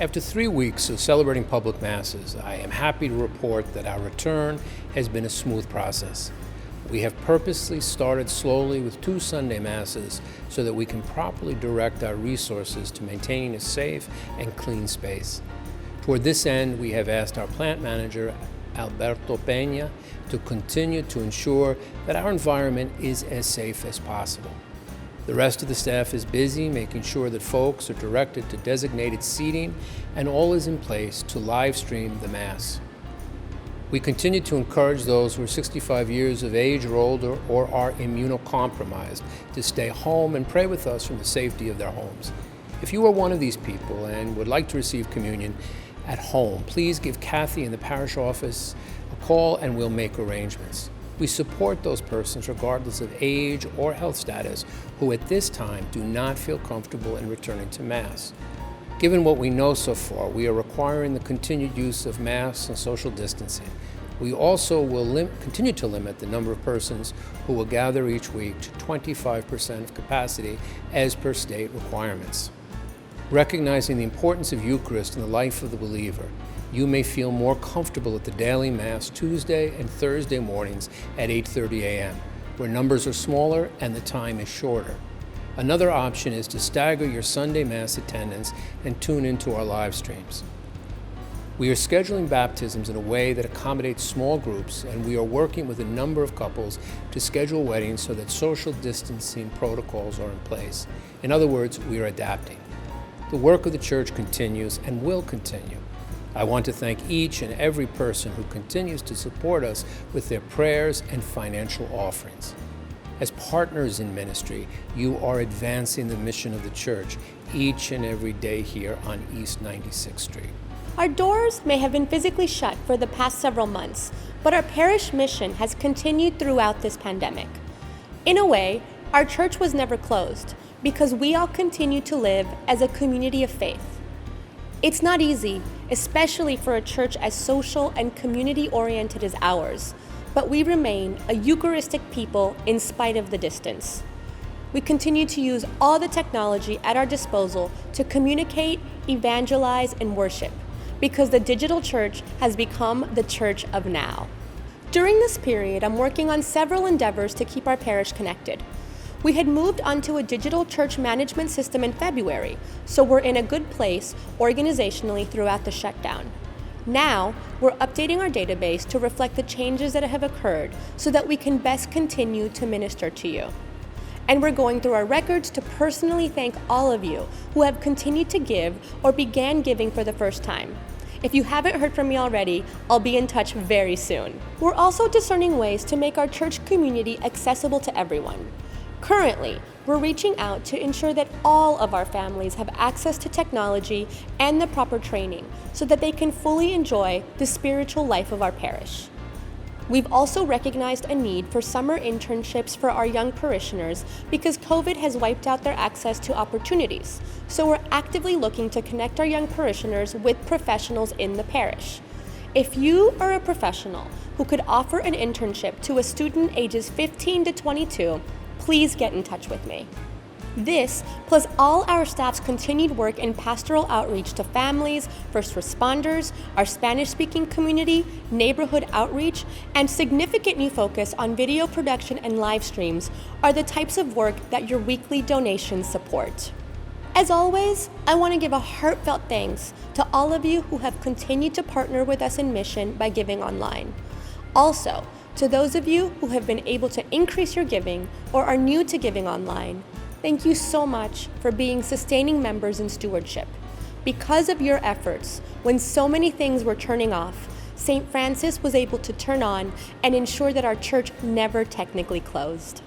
After 3 weeks of celebrating public masses, I am happy to report that our return has been a smooth process. We have purposely started slowly with 2 Sunday masses so that we can properly direct our resources to maintaining a safe and clean space. Toward this end, we have asked our plant manager, Alberto Peña, to continue to ensure that our environment is as safe as possible. The rest of the staff is busy making sure that folks are directed to designated seating and all is in place to live stream the Mass. We continue to encourage those who are 65 years of age or older or are immunocompromised to stay home and pray with us from the safety of their homes. If you are one of these people and would like to receive communion at home, please give Kathy in the parish office a call and we'll make arrangements. We support those persons regardless of age or health status who at this time do not feel comfortable in returning to Mass. Given what we know so far, we are requiring the continued use of masks and social distancing. We also will continue to limit the number of persons who will gather each week to 25% of capacity as per state requirements. Recognizing the importance of Eucharist in the life of the believer, you may feel more comfortable at the daily Mass Tuesday and Thursday mornings at 8:30 a.m., where numbers are smaller and the time is shorter. Another option is to stagger your Sunday Mass attendance and tune into our live streams. We are scheduling baptisms in a way that accommodates small groups, and we are working with a number of couples to schedule weddings so that social distancing protocols are in place. In other words, we are adapting. The work of the Church continues and will continue. I want to thank each and every person who continues to support us with their prayers and financial offerings. As partners in ministry, you are advancing the mission of the Church each and every day here on East 96th Street. Our doors may have been physically shut for the past several months, but our parish mission has continued throughout this pandemic. In a way, our church was never closed because we all continue to live as a community of faith. It's not easy, especially for a church as social and community-oriented as ours, but we remain a Eucharistic people in spite of the distance. We continue to use all the technology at our disposal to communicate, evangelize, and worship, because the digital church has become the church of now. During this period, I'm working on several endeavors to keep our parish connected. We had moved onto a digital church management system in February, so we're in a good place organizationally throughout the shutdown. Now, we're updating our database to reflect the changes that have occurred so that we can best continue to minister to you. And we're going through our records to personally thank all of you who have continued to give or began giving for the first time. If you haven't heard from me already, I'll be in touch very soon. We're also discerning ways to make our church community accessible to everyone. Currently, we're reaching out to ensure that all of our families have access to technology and the proper training so that they can fully enjoy the spiritual life of our parish. We've also recognized a need for summer internships for our young parishioners because COVID has wiped out their access to opportunities. So we're actively looking to connect our young parishioners with professionals in the parish. If you are a professional who could offer an internship to a student ages 15 to 22, please get in touch with me. This, plus all our staff's continued work in pastoral outreach to families, first responders, our Spanish-speaking community, neighborhood outreach, and significant new focus on video production and live streams are the types of work that your weekly donations support. As always, I want to give a heartfelt thanks to all of you who have continued to partner with us in mission by giving online. Also, to those of you who have been able to increase your giving or are new to giving online, thank you so much for being sustaining members in stewardship. Because of your efforts, when so many things were turning off, St. Francis was able to turn on and ensure that our church never technically closed.